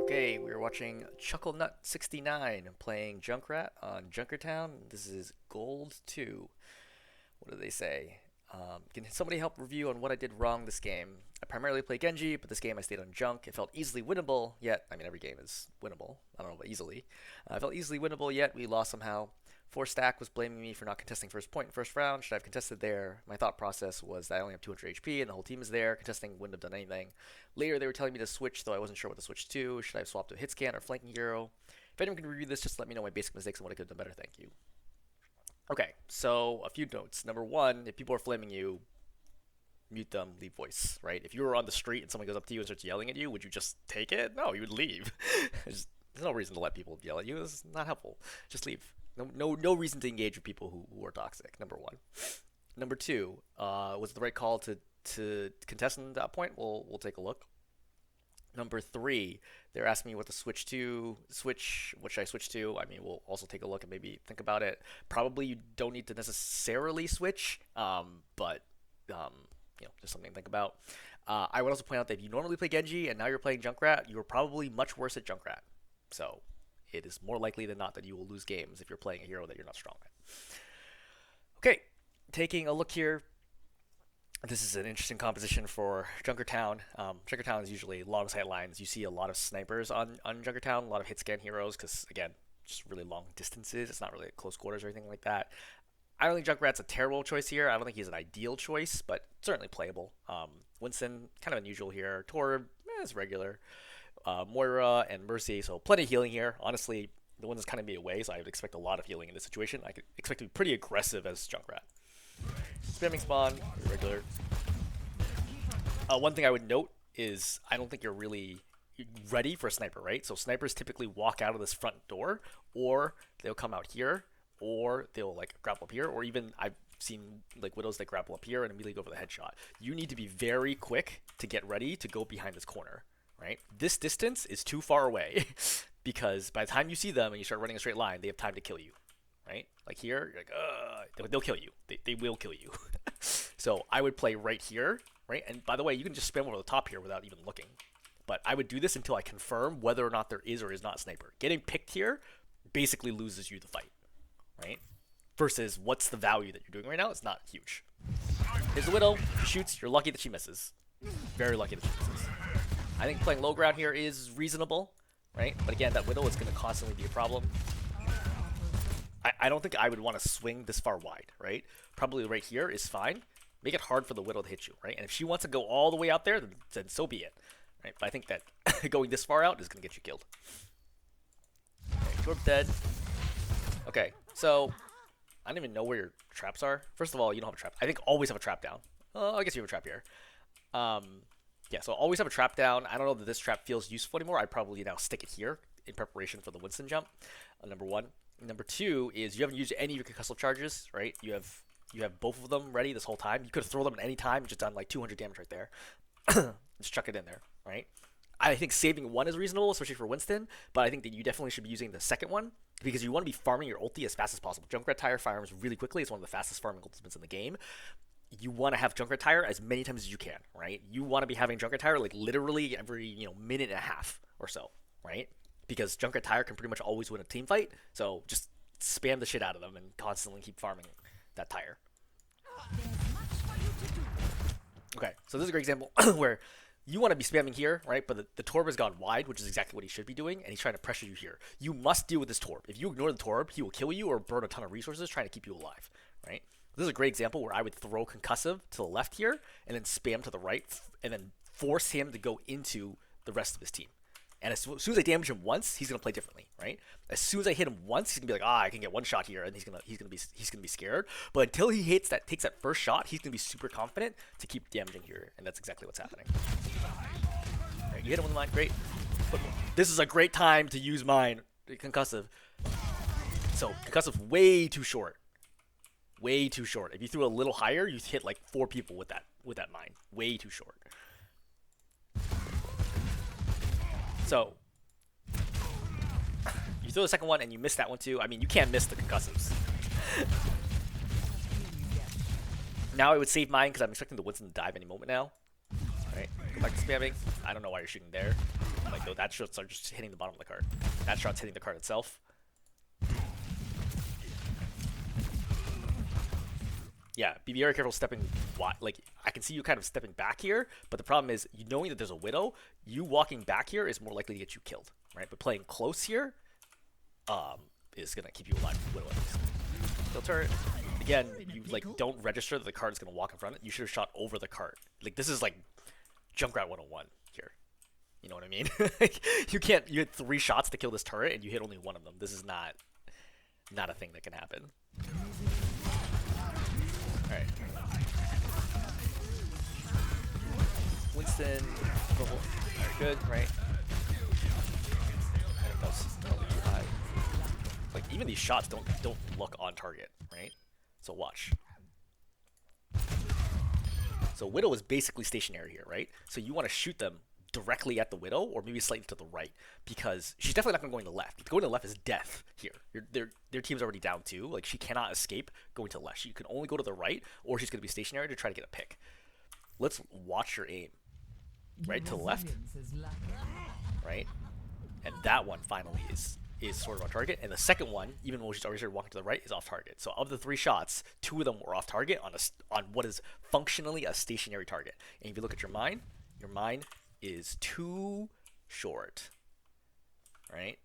Okay, we are watching chucklenut69 playing Junkrat on Junkertown. This is Gold 2. What do they say? Can somebody help review on what I did wrong this game? I primarily play Genji, but this game I stayed on Junk. It felt easily winnable, yet, I mean, every game is winnable. I don't know about easily. It felt easily winnable, yet we lost somehow. 4Stack was blaming me for not contesting first point in first round. Should I have contested there? My thought process was that I only have 200 HP and the whole team is there. Contesting wouldn't have done anything. Later, they were telling me to switch, though I wasn't sure what to switch to. Should I have swapped to a hit scan or flanking hero? If anyone can review this, just let me know my basic mistakes and what I could have done better. Thank you. Okay, so a few notes. Number one, if people are flaming you, mute them, leave voice, right? If you were on the street and someone goes up to you and starts yelling at you, would you just take it? No, you would leave. There's no reason to let people yell at you. It's not helpful. Just leave. No reason to engage with people who are toxic. Number one. Number two, was it the right call to contest at that point? We'll take a look. Number three, they're asking me what to switch to. What should I switch to? I mean, we'll also take a look and maybe think about it. Probably you don't need to necessarily switch, but just something to think about. I would also point out that if you normally play Genji and now you're playing Junkrat, you're probably much worse at Junkrat. So it is more likely than not that you will lose games if you're playing a hero that you're not strong at. Okay, taking a look here. This is an interesting composition for Junkertown. Junkertown is usually long sight lines. You see a lot of snipers on Junkertown, a lot of hit scan heroes, because, again, just really long distances. It's not really at close quarters or anything like that. I don't think Junkrat's a terrible choice here. I don't think he's an ideal choice, but certainly playable. Winston, kind of unusual here. Torb, is regular. Moira and Mercy, so plenty of healing here. Honestly, the one that's kind of me away, so I would expect a lot of healing in this situation. I could expect to be pretty aggressive as Junkrat. Spamming spawn, regular. One thing I would note is I don't think you're really ready for a sniper, right? So snipers typically walk out of this front door, or they'll come out here, or they'll like grapple up here, or even I've seen like widows that grapple up here and immediately go for the headshot. You need to be very quick to get ready to go behind this corner, right? This distance is too far away because by the time you see them and you start running a straight line, they have time to kill you. Right? Like here, you're like, they'll kill you. They will kill you. So I would play right here, right? And by the way, you can just spam over the top here without even looking. But I would do this until I confirm whether or not there is or is not a sniper. Getting picked here basically loses you the fight, right? Versus what's the value that you're doing right now? It's not huge. Here's the Widow. She shoots. You're lucky that she misses. Very lucky that she misses. I think playing low ground here is reasonable, right? But again, that Widow is going to constantly be a problem. I don't think I would want to swing this far wide, right? Probably right here is fine. Make it hard for the Widow to hit you, right? And if she wants to go all the way out there, then so be it, right? But I think that going this far out is going to get you killed. Okay, Torb dead. Okay, so I don't even know where your traps are. First of all, you don't have a trap. I think always have a trap down. I guess you have a trap here. Yeah, so always have a trap down. I don't know that this trap feels useful anymore. I'd probably now stick it here in preparation for the Winston jump, number one. Number two is you haven't used any of your concussive charges, right? You have both of them ready this whole time. You could have thrown them at any time, just done like 200 damage right there. Just chuck it in there, right? I think saving one is reasonable, especially for Winston, but I think that you definitely should be using the second one because you want to be farming your ulti as fast as possible. Junkrat Tire farms really quickly. It's one of the fastest farming ultimates in the game. You want to have Junkrat Tire as many times as you can, right? You want to be having Junkrat Tire like literally every minute and a half or so, right? Because Junkrat Tire can pretty much always win a team fight, so just spam the shit out of them and constantly keep farming that tire. Okay, so this is a great example where you want to be spamming here, right? But the Torb has gone wide, which is exactly what he should be doing, and he's trying to pressure you here. You must deal with this Torb. If you ignore the Torb, he will kill you or burn a ton of resources trying to keep you alive, right? This is a great example where I would throw concussive to the left here and then spam to the right and then force him to go into the rest of his team. And as soon as I damage him once, he's gonna play differently, right? As soon as I hit him once, he's gonna be like, I can get one shot here, and he's gonna be scared. But until he takes that first shot, he's gonna be super confident to keep damaging here, and that's exactly what's happening. All right, you hit him with the mine, great. But this is a great time to use mine, concussive. So concussive way too short, way too short. If you threw a little higher, you hit like 4 people with that mine, way too short. So, you throw the second one and you miss that one too. I mean, you can't miss the concussives. Now I would save mine because I'm expecting the Winston to dive any moment now. Alright, go back to spamming. I don't know why you're shooting there. like that shots are just hitting the bottom of the card. That shot's hitting the card itself. Yeah, be very careful stepping. Like I can see you kind of stepping back here, but the problem is, knowing that there's a Widow, you walking back here is more likely to get you killed, right? But playing close here, is gonna keep you alive. Widow at least. Kill turret. Again, you like don't register that the card is gonna walk in front of it. You should have shot over the card. Like this is like Junkrat 101 here. You know what I mean? You can't. You had 3 shots to kill this turret, and you hit only one of them. This is not a thing that can happen. All right. Winston, alright, good, right? I think that's probably too high. Like even these shots don't look on target, right? So watch. So Widow is basically stationary here, right? So you want to shoot them directly at the Widow, or maybe slightly to the right, because she's definitely not going to go in the left. Going to the left is death here. Their team's already down 2. Like she cannot escape going to the left. She can only go to the right, or she's going to be stationary to try to get a pick. Let's watch your aim. Right to the left, right, and that one finally is sort of on target, and the second one, even though she's already started walking to the right, is off target. So of the 3 shots, 2 of them were off target on what is functionally a stationary target. And if you look at your mine is too short, right?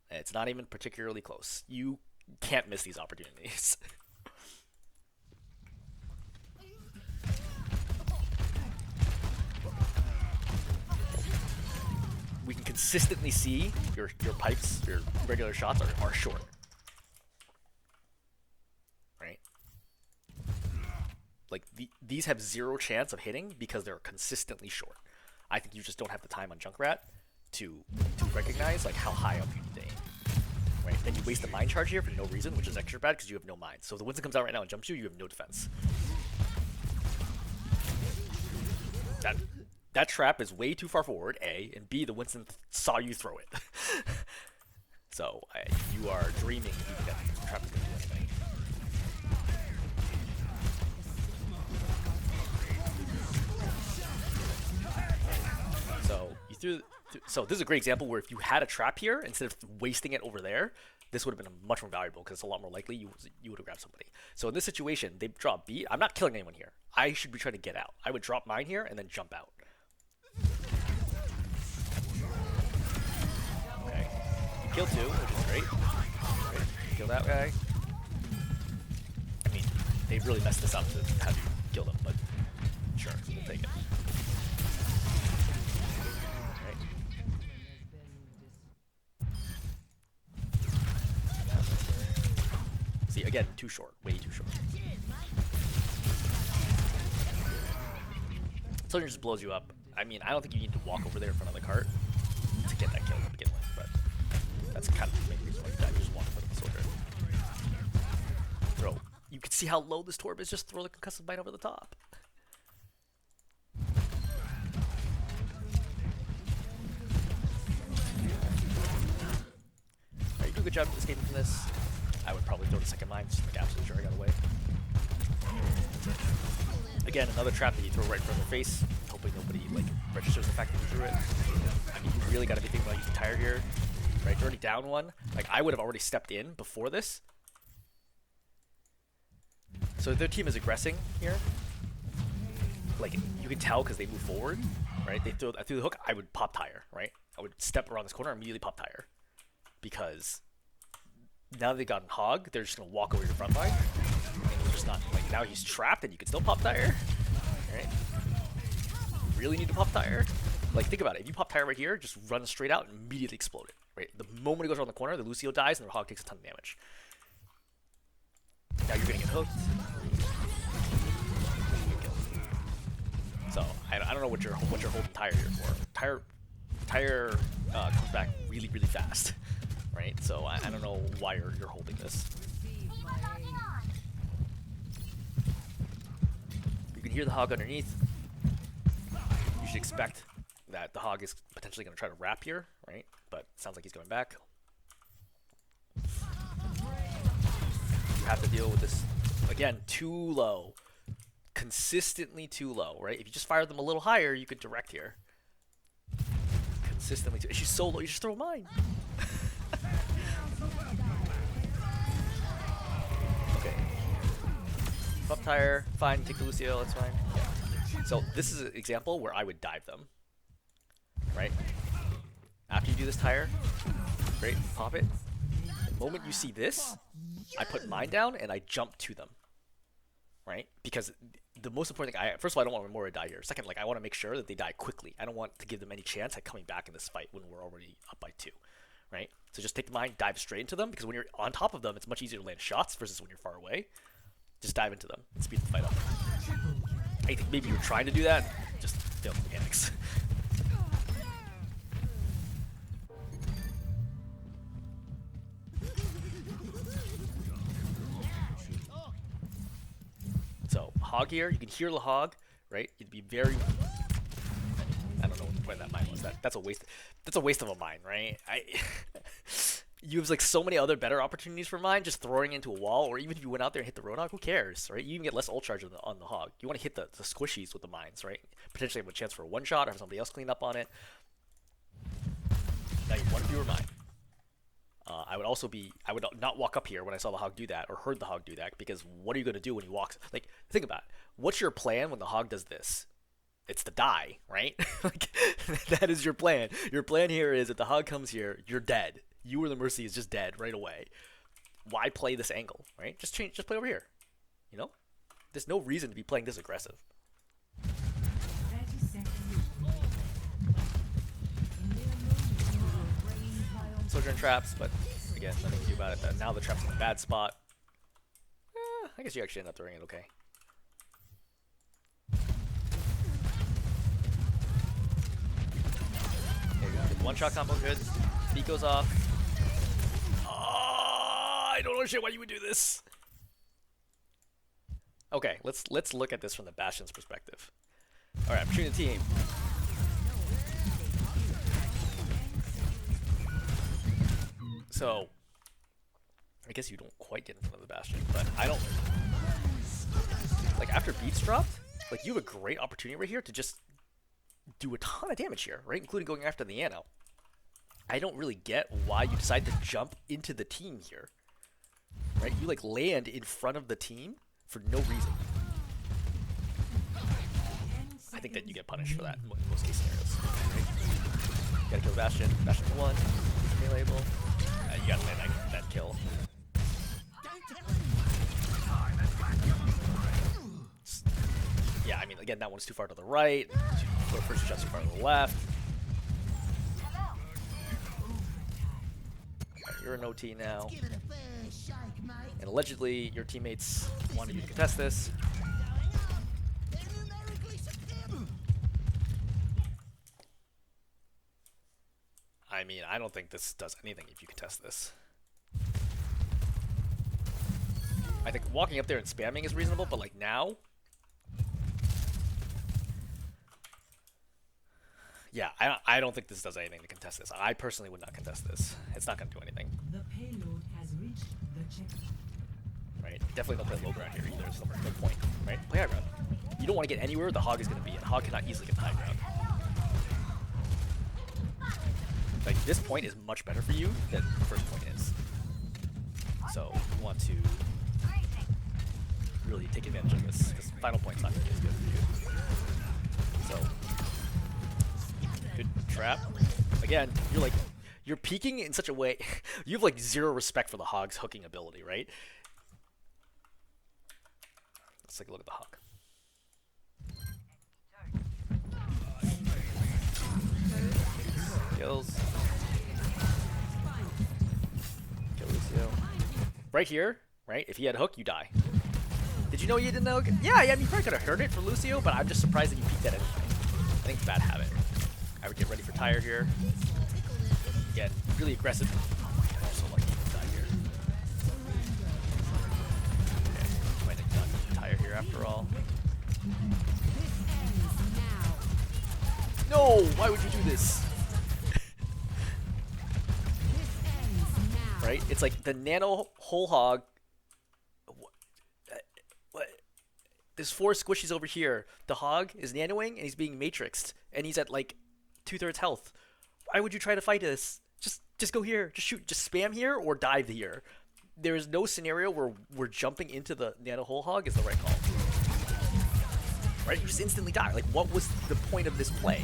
And it's not even particularly close. You can't miss these opportunities. We can consistently see your pipes, your regular shots are short, right? Like these have 0 chance of hitting because they're consistently short. I think you just don't have the time on Junkrat to recognize like how high up you need to aim, right? Then you waste the mine charge here for no reason, which is extra bad because you have no mine. So if the Winston comes out right now and jumps you, you have no defense. That trap is way too far forward, A, and B, the Winston saw you throw it. So, you are dreaming if you think that trap is going to do anything. So, so this is a great example where if you had a trap here, instead of wasting it over there, this would have been much more valuable because it's a lot more likely you would have grabbed somebody. So in this situation, they drop B. I'm not killing anyone here. I should be trying to get out. I would drop mine here and then jump out. Okay. Kill 2, which is great. Kill that guy. I mean, they really messed this up to have you kill them, but sure, we'll take it. Right. See, again, too short. Way too short. Something just blows you up. I mean, I don't think you need to walk over there in front of the cart to get that kill to begin with, but that's kind of the main reason why you die. You just walk in front of the soldier. Throw. You can see how low this torp is. Just throw the concussive mine over the top. Alright, you do a good job escaping from this. I would probably throw the second mine just to make absolutely sure I got away. Again, another trap that you throw right in front of their face, hoping nobody like registers the fact that you threw it. I mean, you really got to be thinking about using tire here, right? You're already down 1. Like I would have already stepped in before this. So their team is aggressing here. Like you can tell because they move forward, right? I threw the hook. I would pop tire, right? I would step around this corner and immediately pop tire because now they've gotten hog. They're just gonna walk over your front line. And just not like now he's trapped and you can still pop tire. Alright. Really need to pop tire? Like think about it. If you pop tire right here, just run straight out and immediately explode it. Right? The moment it goes around the corner, the Lucio dies and the hog takes a ton of damage. Now you're gonna get hooked. So I don't know what you're holding tire here for. Tire comes back really fast. Right? So I don't know why you're holding this. You can hear the hog underneath. You should expect that the hog is potentially going to try to wrap here, right? But it sounds like he's going back. You have to deal with this, again, too low. Consistently too low, right? If you just fire them a little higher, you could direct here. consistently too. She's so low. You just throw mine. Okay. Buff tire. Fine. Take the Lucio. That's fine. Yeah. So this is an example where I would dive them. Right? After you do this tire, great. Pop it. The moment you see this, I put mine down and I jump to them. Right? Because the most important thing, first of all, I don't want Memora to die here. Second, like, I want to make sure that they die quickly. I don't want to give them any chance at coming back in this fight when we're already up by 2. Right? So just take the mine, dive straight into them, because when you're on top of them, it's much easier to land shots versus when you're far away. Just dive into them and speed the fight up. I think maybe you're trying to do that, just failed the mechanics. So, hog here, you can hear the hog, right? You'd be very... I don't know where that mine was. That's a waste. That's a waste of a mine, right? You have like so many other better opportunities for mine, just throwing into a wall, or even if you went out there and hit the roadhog, who cares, right? You even get less ult charge on the hog. You want to hit the squishies with the mines, right? Potentially have a chance for a one shot or have somebody else clean up on it. Now you have one fewer mine. I would not walk up here when I saw the hog do that or heard the hog do that, because what are you going to do when he walks? Like, think about it. What's your plan when the hog does this? It's to die, right? Like, that is your plan. Your plan here is if the hog comes here, you're dead. You or the Mercy is just dead right away. Why play this angle, right? Just play over here. You know? There's no reason to be playing this aggressive. Sojourn traps, but again, nothing to do about it. Now the trap's in a bad spot. I guess you actually end up throwing it okay. There you go. One shot combo good. Beat goes off. I don't understand why you would do this. Okay, let's look at this from the Bastion's perspective. All right, I'm shooting the team. So, I guess you don't quite get in front of the Bastion, but I don't... Like, after beats dropped, like, you have a great opportunity right here to just do a ton of damage here, right? Including going after the Nano. I don't really get why you decide to jump into the team here, right? You, like, land in front of the team for no reason. I think that you get punished for that in most case scenarios, right? Gotta kill Bastion. Bastion's 1. Melee-able. You gotta land that kill. Yeah, I mean, again, that one's too far to the right. First shot's too far to the left. Right, you're an OT now. And allegedly, your teammates wanted you to contest this. I mean, I don't think this does anything if you contest this. I think walking up there and spamming is reasonable, but like now... Yeah, I don't think this does anything to contest this. I personally would not contest this. It's not going to do anything. The payload has reached the checkpoint. Right? Definitely don't play low ground here either. There's no point, right? Play high ground. You don't want to get anywhere the hog is going to be, and hog cannot easily get the high ground. Like, this point is much better for you than the first point is. So, you want to really take advantage of this, because final point's not going to be as good for you. So, good trap. Again, you're peeking in such a way, you have like zero respect for the hog's hooking ability, right? Let's take a look at the hog. Kills. Kill Lucio. Right here, right? If he had hook, you die. Did you know you didn't know? Yeah, I mean, you probably could have heard it for Lucio, but I'm just surprised that you peeked at it anyway. I think it's a bad habit. I would get ready for tire here. Again, really aggressive. Oh my god, I'm so lucky to die here. Okay, might have done tire here after all. No! Why would you do this? Right? It's like the nano whole hog. What? There's 4 squishies over here. The hog is nanoing and he's being matrixed. And he's at like 2/3 health. Why would you try to fight this? Just go here. Just shoot. Just spam here or dive here. There is no scenario where we're jumping into the nano whole hog is the right call. Right? You just instantly die. Like, what was the point of this play?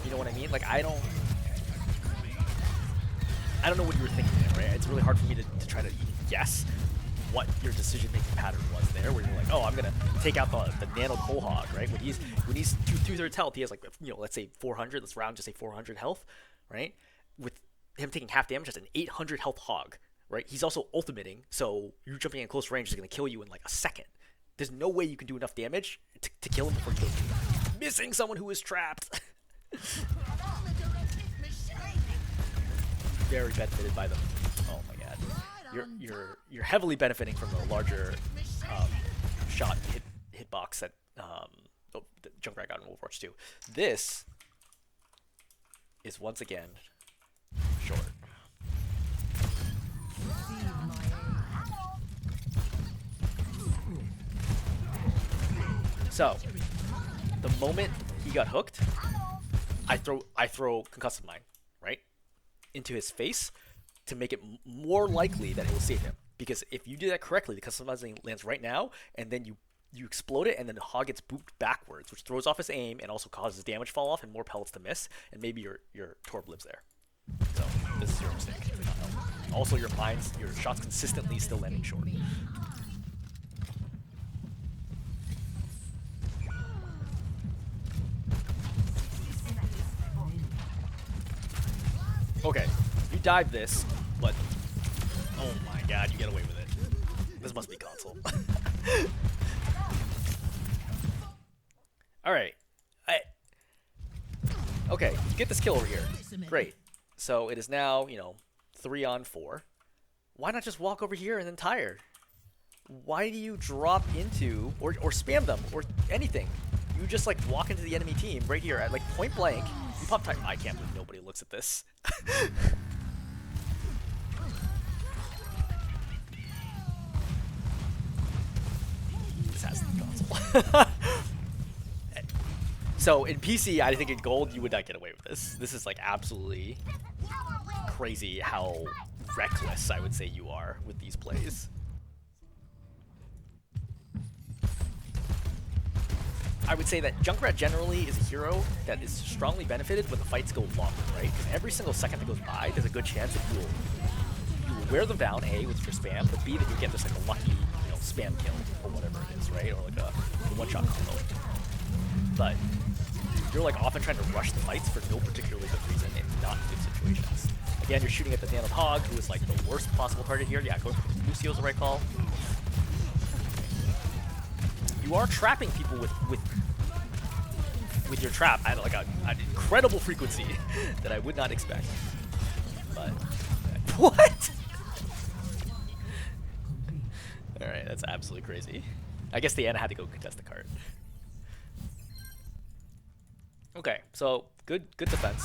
You know what I mean? Like, I don't know what you were thinking there, right? It's really hard for me to try to even guess what your decision-making pattern was there, where you're like, oh, I'm gonna take out the nano whole hog, right? When he's two-thirds health, he has like, you know, let's say 400. Let's round, just say 400 health, right? With him taking half damage, that's an 800 health hog, right? He's also ultimating, so you jumping in close range is gonna kill you in like a second. There's no way you can do enough damage to kill him before he kills you. Missing someone who is trapped. Very benefited by them. Oh my god, you're heavily benefiting from the larger shot hitbox that the Junkrat got in Overwatch 2. This is once again short. So, the moment he got hooked, I throw concussive mine, right, into his face to make it more likely that it will save him. Because if you do that correctly, the concussive mine lands right now, and then you explode it, and then the hog gets booped backwards, which throws off his aim and also causes damage fall off and more pellets to miss, and maybe your Torb lives there. So this is your mistake. Also, your shots consistently still landing short. Okay, you dive this, but oh my god, you get away with it. This must be console. Alright. Okay, you get this kill over here. Great. So it is now, 3-on-4. Why not just walk over here and then tire? Why do you drop into, or spam them, or anything? You just, like, walk into the enemy team right here at, like, point blank. You pop tire. I can't believe nobody looks at this. This has to be console. So in PC, I think in gold you would not get away with this. This is like absolutely crazy how reckless I would say you are with these plays. I would say that Junkrat generally is a hero that is strongly benefited when the fights go longer, right? Because every single second that goes by, there's a good chance that you will wear them down, A, with your spam, but B, that you get just like a lucky, spam kill or whatever it is, right? Or like a one-shot combo. But you're like often trying to rush the fights for no particularly good reason in not good situations. Again, you're shooting at the Nano Hog, who is like the worst possible target here. Yeah, going for Lucio is the right call. You are trapping people with your trap at like an incredible frequency that I would not expect. But what? All right, that's absolutely crazy. I guess the Ana had to go contest the card. Okay, so good defense,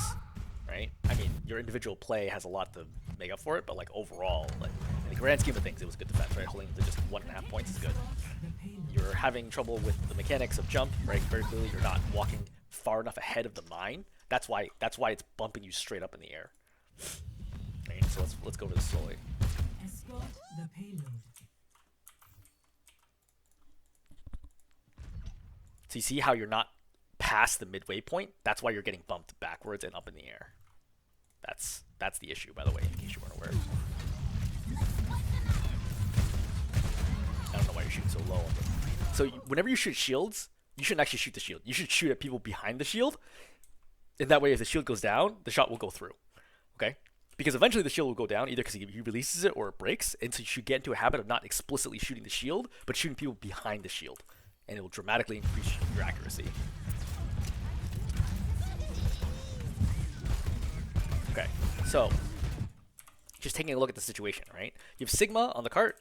right? I mean, your individual play has a lot to make up for it, but like overall, like in the grand scheme of things, it was good defense, right? Holding to just 1.5 points is good. You're having trouble with the mechanics of jump, right? Very clearly, you're not walking far enough ahead of the mine. That's why it's bumping you straight up in the air. Right, so let's go over this slowly. Escort the payload. So you see how you're not past the midway point? That's why you're getting bumped backwards and up in the air. That's the issue, by the way, in case you weren't aware. I don't know why you're shooting so low on them. So whenever you shoot shields, you shouldn't actually shoot the shield. You should shoot at people behind the shield. And that way, if the shield goes down, the shot will go through. Okay? Because eventually the shield will go down, either because he releases it or it breaks. And so you should get into a habit of not explicitly shooting the shield, but shooting people behind the shield. And it will dramatically increase your accuracy. Okay, so just taking a look at the situation, right? You have Sigma on the cart.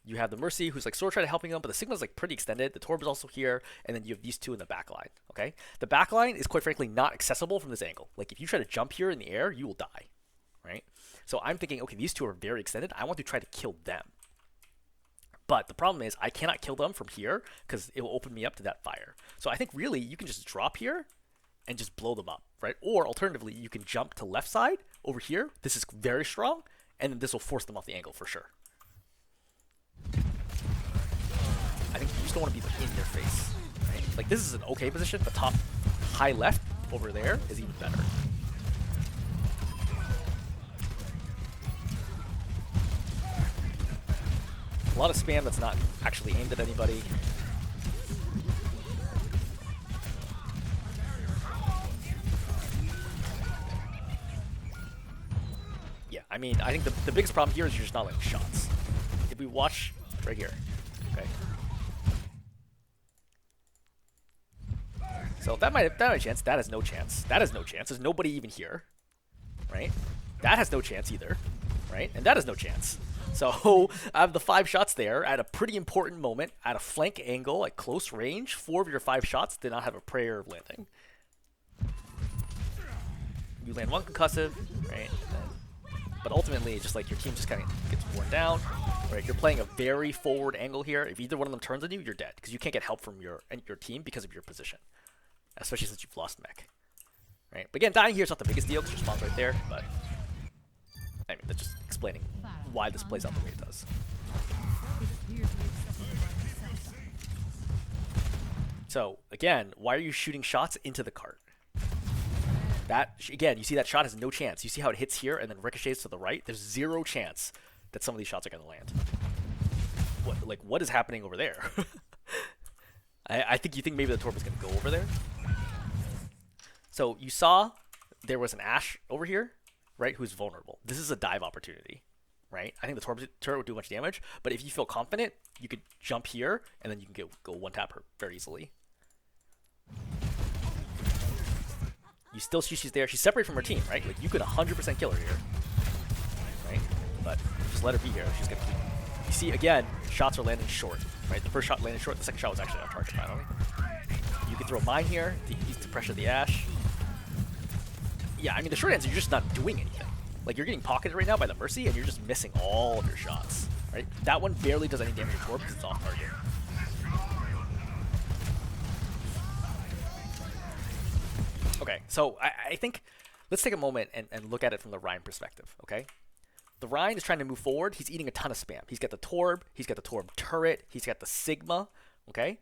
You have the Mercy, who's like sort of trying to helping them, but the Sigma's like pretty extended. The Torb is also here, and then you have these two in the back line, okay? The back line is quite frankly not accessible from this angle. Like if you try to jump here in the air, you will die, right? So I'm thinking, okay, these two are very extended. I want to try to kill them. But the problem is I cannot kill them from here because it will open me up to that fire. So I think really you can just drop here and just blow them up, right? Or alternatively, you can jump to left side over here. This is very strong, and then this will force them off the angle for sure. I think you just don't want to be like in their face, right? Like this is an okay position, but top high left over there is even better. A lot of spam that's not actually aimed at anybody. Yeah, I mean, I think the biggest problem here is you're just not letting shots. If we watch right here, okay. So that might have a chance. That has no chance. That has no chance. There's nobody even here, right? That has no chance either, right? And that has no chance. So I have the 5 shots there at a pretty important moment, at a flank angle, at close range. 4 of your 5 shots did not have a prayer of landing. You land 1 concussive, right? But ultimately, just like your team just kind of gets worn down, right? You're playing a very forward angle here. If either one of them turns on you, you're dead because you can't get help from your team because of your position, especially since you've lost mech, right? But again, dying here is not the biggest deal because your spawn's right there, but I mean, that's just explaining why this plays out the way it does. So again, why are you shooting shots into the cart? That, again, you see that shot has no chance. You see how it hits here and then ricochets to the right? There's 0 chance that some of these shots are going to land. What is happening over there? I think you think maybe the Torb is going to go over there. So you saw there was an Ashe over here, right, who's vulnerable. This is a dive opportunity, right? I think the Torb turret would do much damage, but if you feel confident, you could jump here, and then you can go one-tap her very easily. You still see she's there. She's separated from her team, right? Like, you could 100% kill her here, right? But just let her be here. She's going to keep... You see, again, shots are landing short, right? The first shot landed short. The second shot was actually on target, finally. You can throw mine here to pressure the Ashe. Yeah, I mean, the short answer, you're just not doing anything. Like, you're getting pocketed right now by the Mercy, and you're just missing all of your shots, right? That one barely does any damage to Torb because it's off target. Okay, so I think let's take a moment and look at it from the Rein perspective, okay? The Rein is trying to move forward. He's eating a ton of spam. He's got the Torb turret, he's got the Sigma, okay?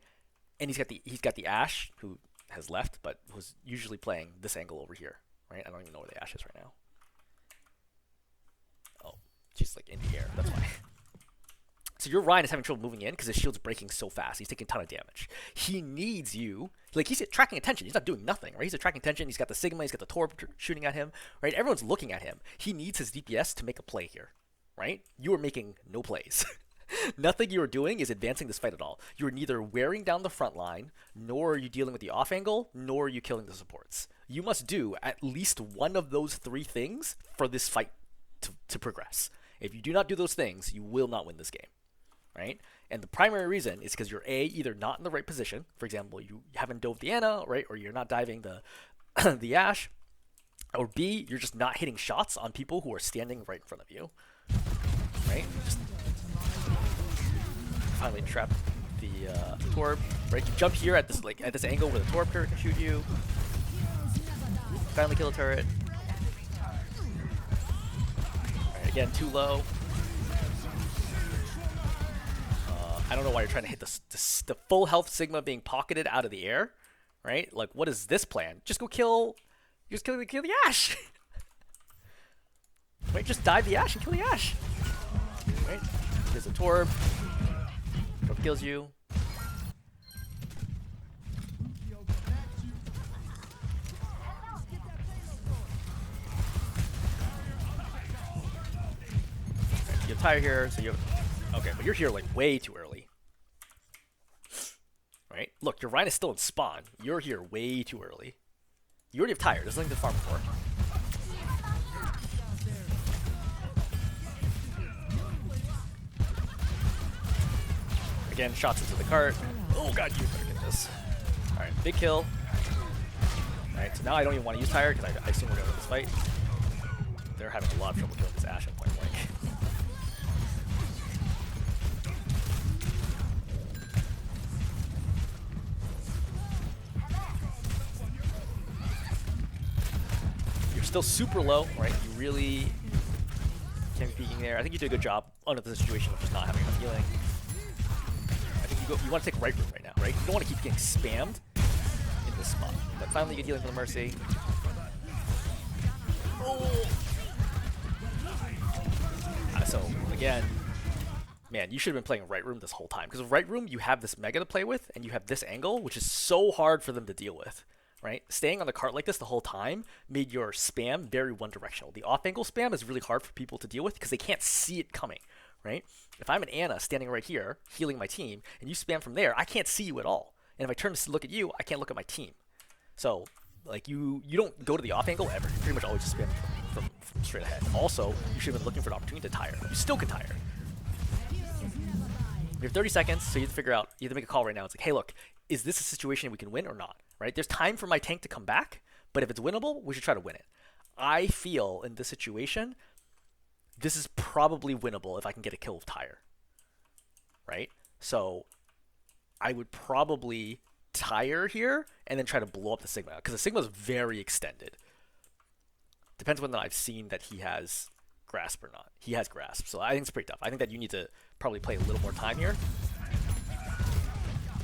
And he's got the Ashe, who has left, but who's usually playing this angle over here, right? I don't even know where the Ashe is right now. Oh, she's like in the air, that's why. So your Rein is having trouble moving in because his shield's breaking so fast. He's taking a ton of damage. He needs you. Like, he's attracting attention. He's not doing nothing, right? He's attracting attention. He's got the Sigma. He's got the Torb shooting at him, right? Everyone's looking at him. He needs his DPS to make a play here, right? You are making no plays. Nothing you are doing is advancing this fight at all. You are neither wearing down the front line, nor are you dealing with the off angle, nor are you killing the supports. You must do at least one of those 3 things for this fight to progress. If you do not do those things, you will not win this game. Right? And the primary reason is because you're either not in the right position. For example, you haven't dove the Ana, right? Or you're not diving the the Ashe. Or B, you're just not hitting shots on people who are standing right in front of you. Right? Just finally trap the Torb. Right? You jump here at this angle where the Torb turret can shoot you. Finally kill a turret. Right, again, too low. I don't know why you're trying to hit the full health Sigma being pocketed out of the air, right? Like, what is this plan? Just go kill the Ashe. Right? Just dive the Ashe and kill the Ashe. Right? There's a Torb. Torb kills you. Right, you have Tire here, so you have... Okay, but you're here like way too early. Right? Look, your Rein is still in spawn. You're here way too early. You already have Tire. There's nothing to farm for. Again, shots into the cart. Oh god, you better get this. Alright, big kill. Alright, so now I don't even want to use Tire because I assume we're going to win this fight. They're having a lot of trouble killing this Ashe at point blank. still super low, right? You really can't be peeking there. I think you did a good job under the situation of just not having enough healing. I think you want to take right room right now, right? You don't want to keep getting spammed in this spot. But finally, you get healing from the Mercy. Oh. So again, man, you should have been playing right room this whole time, because right room you have this mega to play with, and you have this angle, which is so hard for them to deal with. Right? Staying on the cart like this the whole time made your spam very one-directional. The off-angle spam is really hard for people to deal with because they can't see it coming, right? If I'm an Ana standing right here, healing my team, and you spam from there, I can't see you at all. And if I turn to look at you, I can't look at my team. So, like, you don't go to the off-angle ever. You pretty much always just spam from straight ahead. Also, you should have been looking for an opportunity to tire. You still can tire. You have 30 seconds, so you have to figure out, you have to make a call right now. It's like, hey, look, is this a situation we can win or not? Right? There's time for my tank to come back, but if it's winnable, we should try to win it. I feel in this situation, this is probably winnable if I can get a kill with tire. Right? So I would probably tire here and then try to blow up the Sigma, because the Sigma is very extended. Depends whether I've seen that he has grasp or not. He has grasp, so I think it's pretty tough. I think that you need to probably play a little more time here.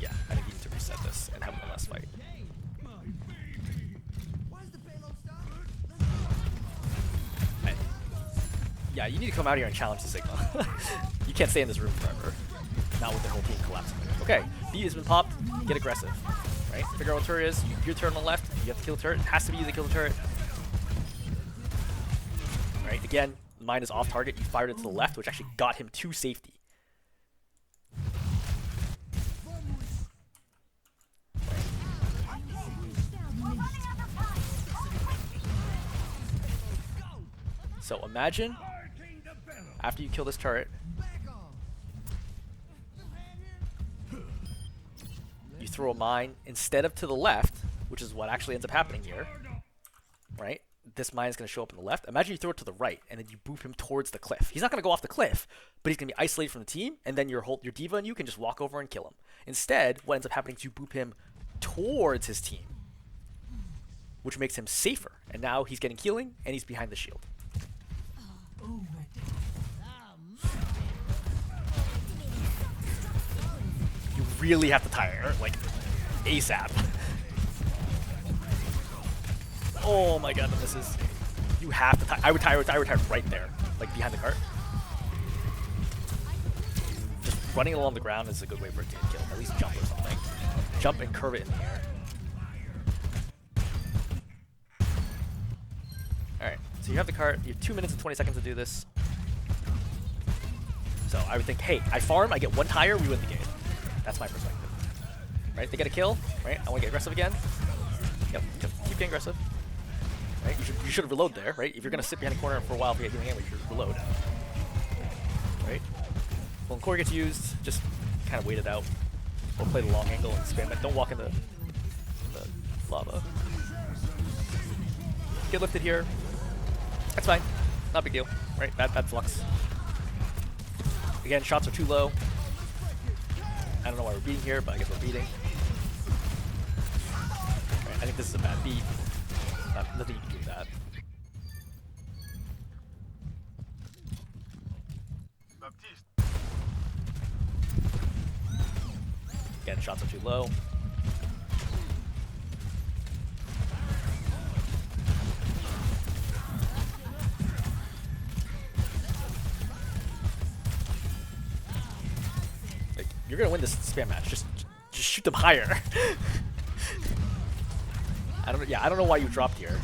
Yeah, I think you need to reset this and have one last fight. Yeah, you need to come out here and challenge the Sigma. You can't stay in this room forever. Not with their whole team collapsing. Okay, B has been popped. Get aggressive. Right? Figure out what turret is. Your turret on the left. You have to kill the turret. It has to be you that kill the turret. Right? Again, mine is off target. You fired it to the left, which actually got him to safety. So imagine, after you kill this turret, you throw a mine instead of to the left, which is what actually ends up happening here, right? This mine is going to show up on the left. Imagine you throw it to the right, and then you boop him towards the cliff. He's not going to go off the cliff, but he's going to be isolated from the team, and then your diva and you can just walk over and kill him. Instead, what ends up happening is you boop him towards his team, which makes him safer. And now he's getting healing, and he's behind the shield. You really have to tire, like, ASAP. Oh my god, the misses. You have to tire. I would tire right there, like behind the cart. Just running along the ground is a good way for it to get killed. At least jump or something. Jump and curve it in the air. Alright, so you have the cart. You have 2 minutes and 20 seconds to do this. So I would think, hey, I farm, I get one tire, we win the game. That's my perspective. Right? They get a kill, right? I want to get aggressive again. Yep, keep getting aggressive. Right? You should reload there, right? If you're going to sit behind a corner for a while if you get healing anyway, you should reload. Right? When core gets used, just kind of wait it out. Or play the long angle and spam it. Don't walk into the lava. Get lifted here. That's fine. Not a big deal. Right? Bad flux. Again, shots are too low. I don't know why we're beating here, but I guess we're beating. Right, I think this is a bad beat. Nothing you can do with that. Again, shots are too low. Like, you're gonna win this spam match. Just shoot them higher. I don't know why you dropped here.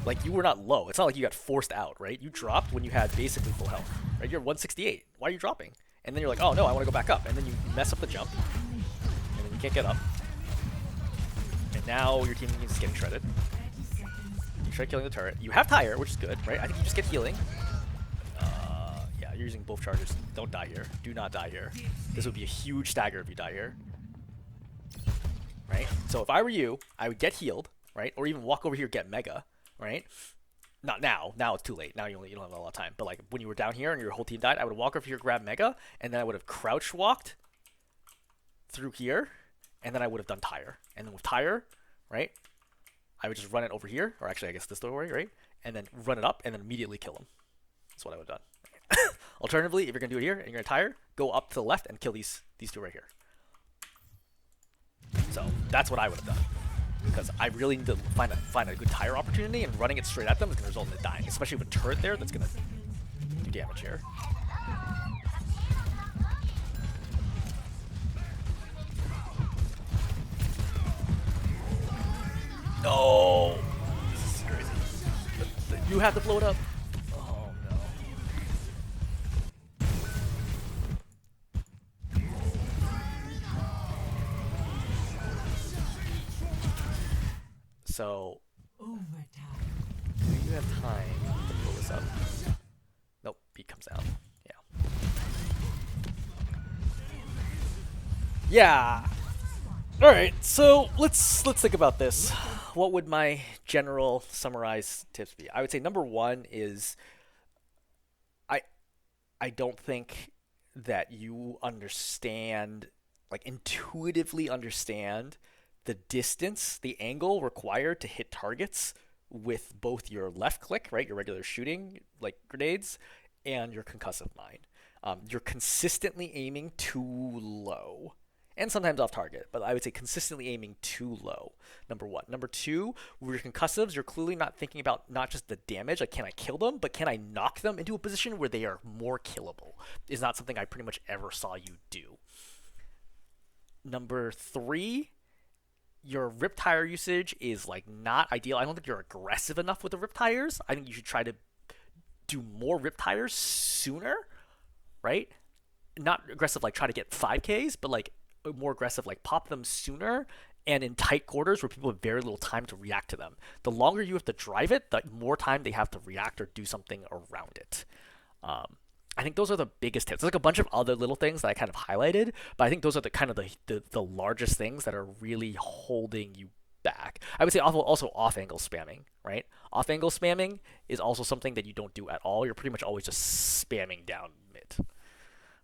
Like, you were not low. It's not like you got forced out, right? You dropped when you had basically full health, right? You're 168. Why are you dropping? And then you're like, oh no, I want to go back up. And then you mess up the jump. And then you can't get up. And now your team is getting shredded. You try killing the turret. You have tire, which is good, right? I think you just get healing. Yeah, you're using both charges. Don't die here. Do not die here. This would be a huge stagger if you die here. Right? So if I were you, I would get healed, right? Or even walk over here, get mega, right? Not now. Now it's too late. Now you don't have a lot of time. But like when you were down here and your whole team died, I would walk over here, grab mega, and then I would have crouch walked through here, and then I would have done tire. And then with tire, right? I would just run it over here, or actually I guess this doorway, right? And then run it up and then immediately kill him. That's what I would have done. Alternatively, if you're gonna do it here and you're gonna tire, go up to the left and kill these two right here. So that's what I would have done, because I really need to find a good tire opportunity, and running it straight at them is gonna result in it dying, especially with a turret there that's gonna do damage here. No, this is crazy. You have to blow it up. Oh no. So, Overtime. do you have time to blow this up? Nope, beat comes out. Yeah. Yeah. All right. So let's think about this. What would my general summarized tips be? I would say number one is I I don't think that you understand, like intuitively understand, the distance, the angle required to hit targets with both your left click, right, your regular shooting like grenades, and your concussive mine. You're consistently aiming too low, and sometimes off target, but I would say consistently aiming too low. Number one. Number two, with your concussives, you're clearly not thinking about not just the damage, like can I kill them, but can I knock them into a position where they are more killable? Is not something I pretty much ever saw you do. Number three, your rip tire usage is like not ideal. I don't think you're aggressive enough with the rip tires. I think you should try to do more rip tires sooner, right? Not aggressive like try to get 5Ks, but like more aggressive like pop them sooner and in tight quarters where people have very little time to react to them. The longer you have to drive it, the more time they have to react or do something around it. I think those are the biggest tips. There's like a bunch of other little things that I kind of highlighted, but I think those are the kind of the largest things that are really holding you back. I would say also off-angle spamming, right? Off-angle spamming is also something that you don't do at all. You're pretty much always just spamming down mid.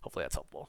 Hopefully that's helpful.